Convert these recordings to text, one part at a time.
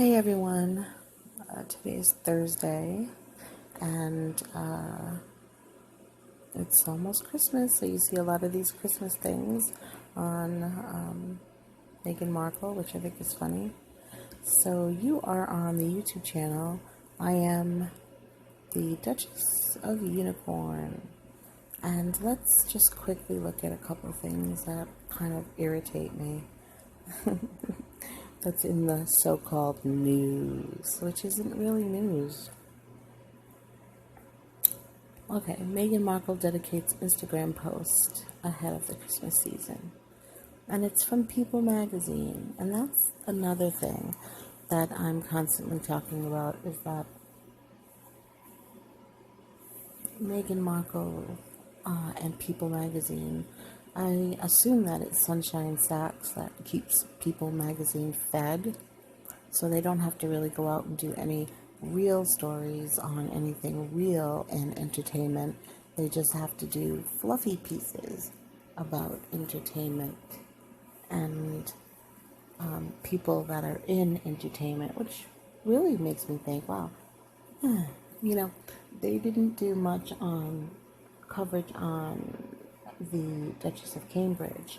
Hey everyone, today is Thursday and it's almost Christmas, so you see a lot of these Christmas things on Meghan Markle, which I think is funny. So you are on the YouTube channel. I am the Duchess of Unicorn, and let's just quickly look at a couple things that kind of irritate me. That's in the so-called news, which isn't really news. Okay, Meghan Markle dedicates Instagram post ahead of the Christmas season. And it's from People magazine. And that's another thing that I'm constantly talking about, is that Meghan Markle and People magazine, I assume that it's Sunshine Sachs that keeps People magazine fed, so they don't have to really go out and do any real stories on anything real in entertainment. They just have to do fluffy pieces about entertainment and people that are in entertainment, which really makes me think, wow, they didn't do much on coverage on the Duchess of Cambridge,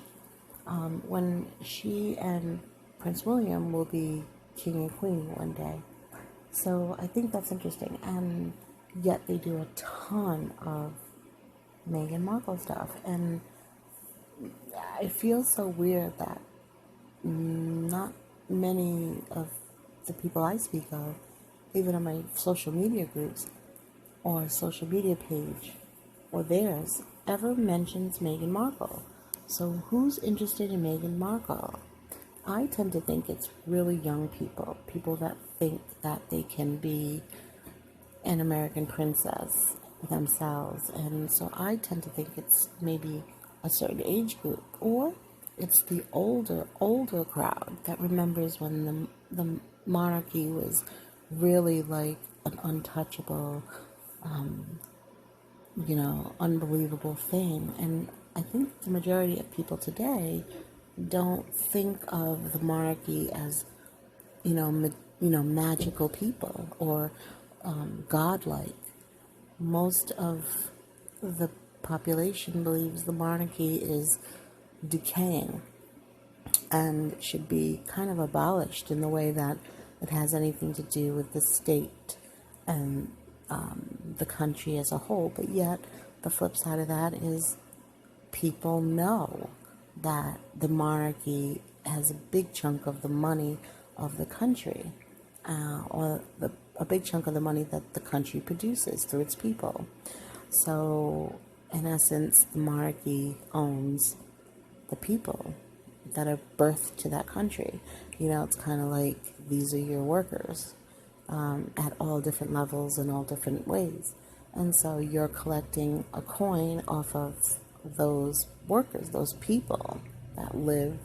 when she and Prince William will be king and queen one day. So I think that's interesting. And yet they do a ton of Meghan Markle stuff. And I feel so weird that not many of the people I speak of, even on my social media groups or social media page or theirs, ever mentions Meghan Markle. So who's interested in Meghan Markle? I tend to think it's really young people, people that think that they can be an American princess themselves. And so I tend to think it's maybe a certain age group, or it's the older crowd that remembers when the monarchy was really like an untouchable, unbelievable thing. And I think the majority of people today don't think of the monarchy as, magical people or godlike. Most of the population believes the monarchy is decaying and should be kind of abolished in the way that it has anything to do with the state and the country as a whole. But yet, the flip side of that is people know that the monarchy has a big chunk of the money of the country, a big chunk of the money that the country produces through its people. So, in essence, the monarchy owns the people that are birthed to that country. It's kind of like these are your workers at all different levels and all different ways. And so you're collecting a coin off of those workers, those people that live,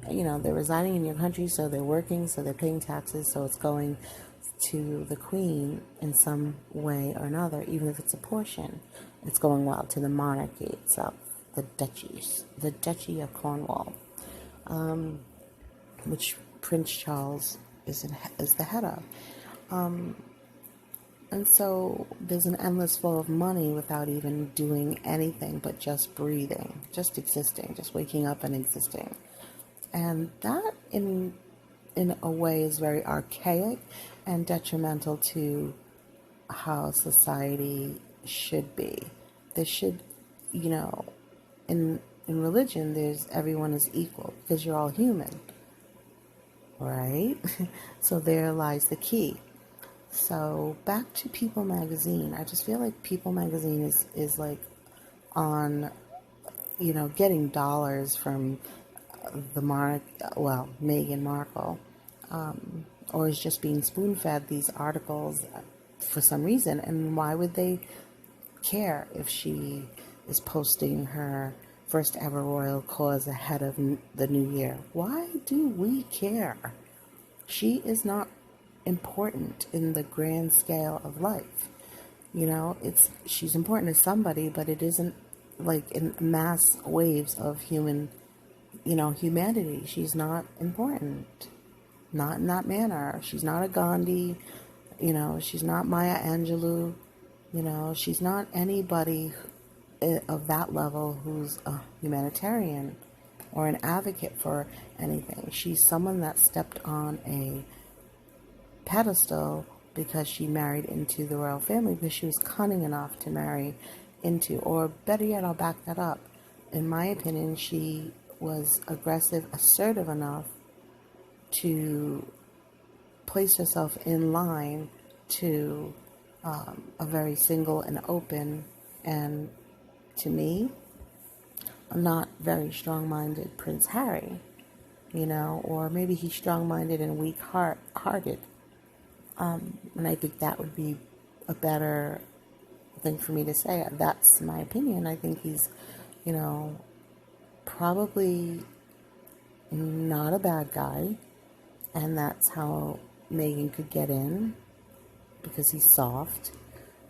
they're residing in your country, so they're working, so they're paying taxes, so it's going to the queen in some way or another, even if it's a portion. It's going to the monarchy itself, the Duchy of Cornwall, which Prince Charles is the head of. And so there's an endless flow of money without even doing anything but just breathing, just existing, just waking up and existing. And that, in a way, is very archaic and detrimental to how society should be. There should, in religion, there's everyone is equal because you're all human, right? So there lies the key. So back to People magazine. I just feel like People magazine is like on, getting dollars from the Meghan Markle, or is just being spoon-fed these articles for some reason. And why would they care if she is posting her first ever royal cause ahead of the new year? Why do we care? She is not important in the grand scale of life. She's important to somebody, but it isn't like in mass waves of humanity. She's not important. not in that manner. She's not a Gandhi, she's not Maya Angelou, she's not anybody of that level who's a humanitarian or an advocate for anything. She's someone that stepped on a pedestal because she married into the royal family, because she was cunning enough to marry into, or better yet, I'll back that up. In my opinion, she was aggressive, assertive enough to place herself in line to a very single and open, and to me, not very strong-minded Prince Harry, or maybe he's strong-minded and weak-hearted. And I think that would be a better thing for me to say. That's my opinion. I think he's, probably not a bad guy, and that's how Meghan could get in, because he's soft,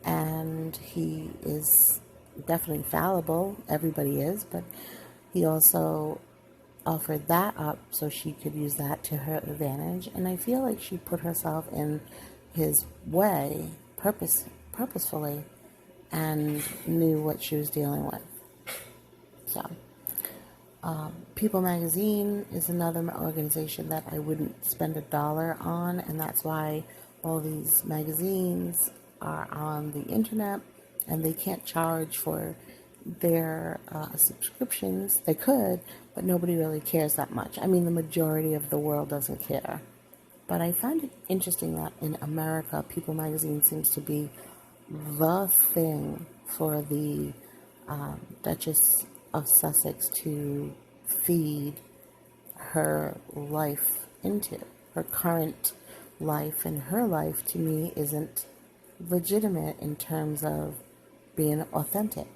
and he is definitely fallible. Everybody is, but he also offered that up so she could use that to her advantage, and I feel like she put herself in his way purposefully, and knew what she was dealing with. So, People Magazine is another organization that I wouldn't spend $1 on, and that's why all these magazines are on the internet, and they can't charge for their subscriptions. They could, but nobody really cares that much. I mean, the majority of the world doesn't care. But I find it interesting that in America, People Magazine seems to be the thing for the Duchess of Sussex to feed her life into. Her current life, and her life, to me, isn't legitimate in terms of being authentic.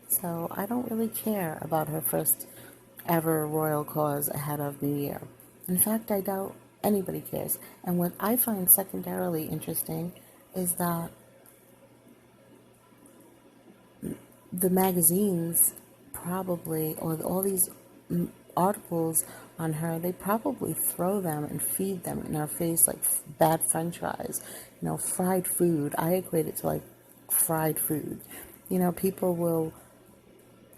So I don't really care about her first ever royal cause ahead of New Year. In fact, I doubt anybody cares. And what I find secondarily interesting is that the magazines probably, or all these articles on her, they probably throw them and feed them in our face like bad French fries, fried food. I equate it to like fried food. People will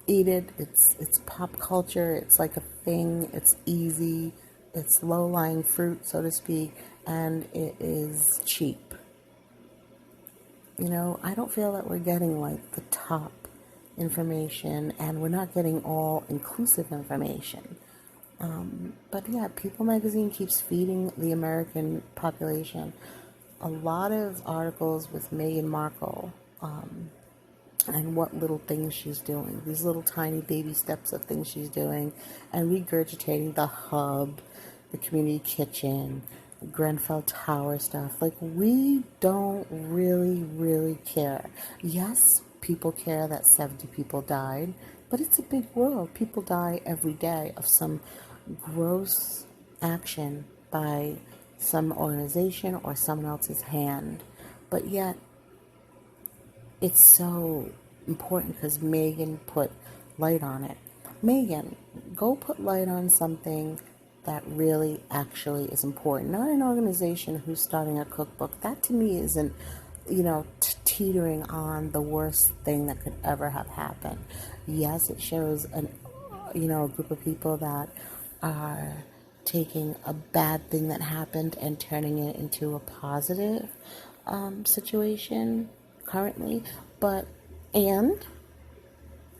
eat it. It's pop culture. It's like a thing. It's easy. It's low-lying fruit, so to speak, and it is cheap. I don't feel that we're getting like the top information, and we're not getting all inclusive information. But yeah, People Magazine keeps feeding the American population a lot of articles with Meghan Markle, and what little things she's doing, these little tiny baby steps of things she's doing, and regurgitating the hub, the community kitchen, the Grenfell Tower stuff. Like, we don't really care. Yes, people care that 70 people died, but it's a big world. People die every day of some gross action by some organization or someone else's hand. But yet, it's so important because Meghan put light on it. Meghan, go put light on something that really actually is important. Not an organization who's starting a cookbook. That to me isn't, teetering on the worst thing that could ever have happened. Yes, it shows a group of people that are taking a bad thing that happened and turning it into a positive situation currently, and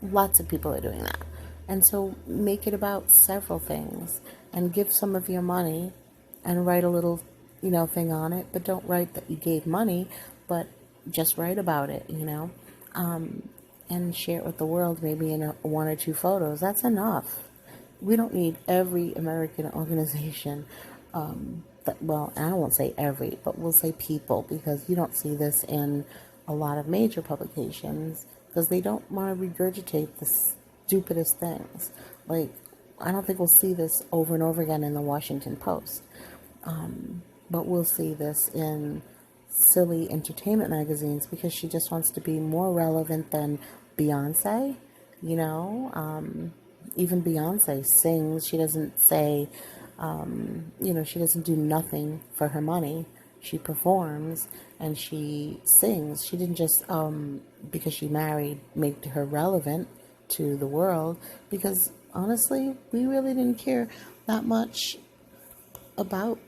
lots of people are doing that. And so make it about several things, and give some of your money and write a little, thing on it, but don't write that you gave money, but just write about it, and share it with the world, maybe in one or two photos. That's enough. We don't need every American organization, I won't say every, but we'll say people, because you don't see this in a lot of major publications, because they don't want to regurgitate the stupidest things. Like, I don't think we'll see this over and over again in the Washington Post, but we'll see this in silly entertainment magazines, because she just wants to be more relevant than Beyonce. Even Beyonce sings. She doesn't say She doesn't do nothing for her money. She performs and she sings. She didn't just, because she married, make her relevant to the world. Because honestly, we really didn't care that much about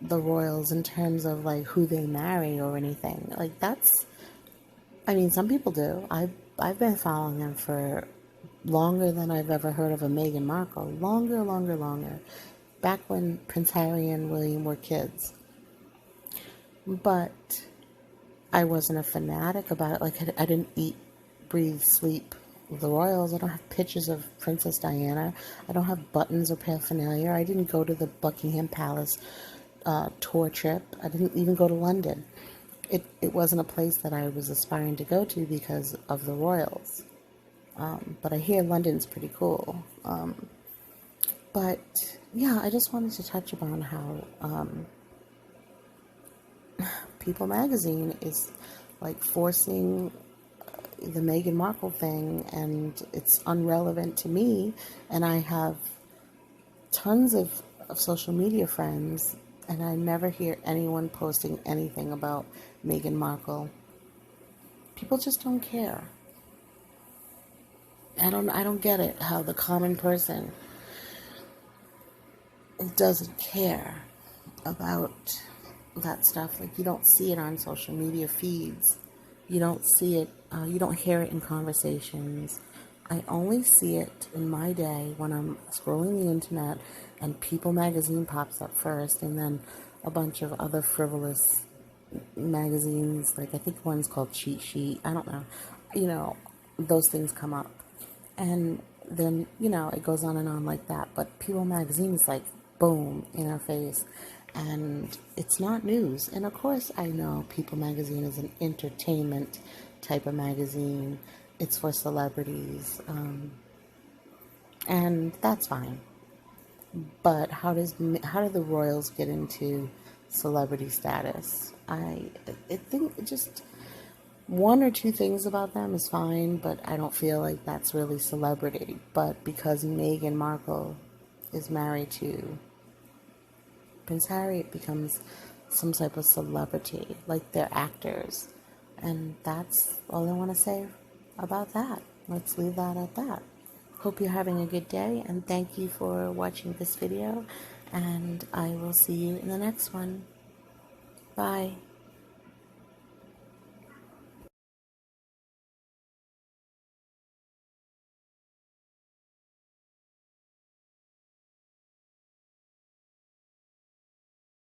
the royals in terms of like who they marry or anything. Like some people do. I've been following them for longer than I've ever heard of a Meghan Markle. Longer, longer, longer. Back when Prince Harry and William were kids. But I wasn't a fanatic about it. Like, I didn't eat, breathe, sleep the royals. I don't have pictures of Princess Diana. I don't have buttons or paraphernalia. I didn't go to the Buckingham Palace tour trip. I didn't even go to London. It wasn't a place that I was aspiring to go to because of the royals. But I hear London's pretty cool. But yeah, I just wanted to touch upon how People Magazine is like forcing the Meghan Markle thing, and it's unrelevant to me. And I have tons of social media friends, and I never hear anyone posting anything about Meghan Markle. People just don't care. I don't get it, how the common person doesn't care about that stuff. Like, you don't see it on social media feeds. You don't see it, you don't hear it in conversations. I only see it in my day when I'm scrolling the internet and People Magazine pops up first, and then a bunch of other frivolous magazines, like I think one's called Cheat Sheet. I don't know. Those things come up. And then, it goes on and on like that. But People Magazine is like, boom, in our face. And it's not news. And of course, I know People Magazine is an entertainment type of magazine. It's for celebrities. And that's fine. But how do the royals get into celebrity status? I think just one or two things about them is fine, but I don't feel like that's really celebrity. But because Meghan Markle is married to Prince Harry, it becomes some type of celebrity, like they're actors. And that's all I want to say about that. Let's leave that at that. Hope you're having a good day, and thank you for watching this video, and I will see you in the next one. Bye.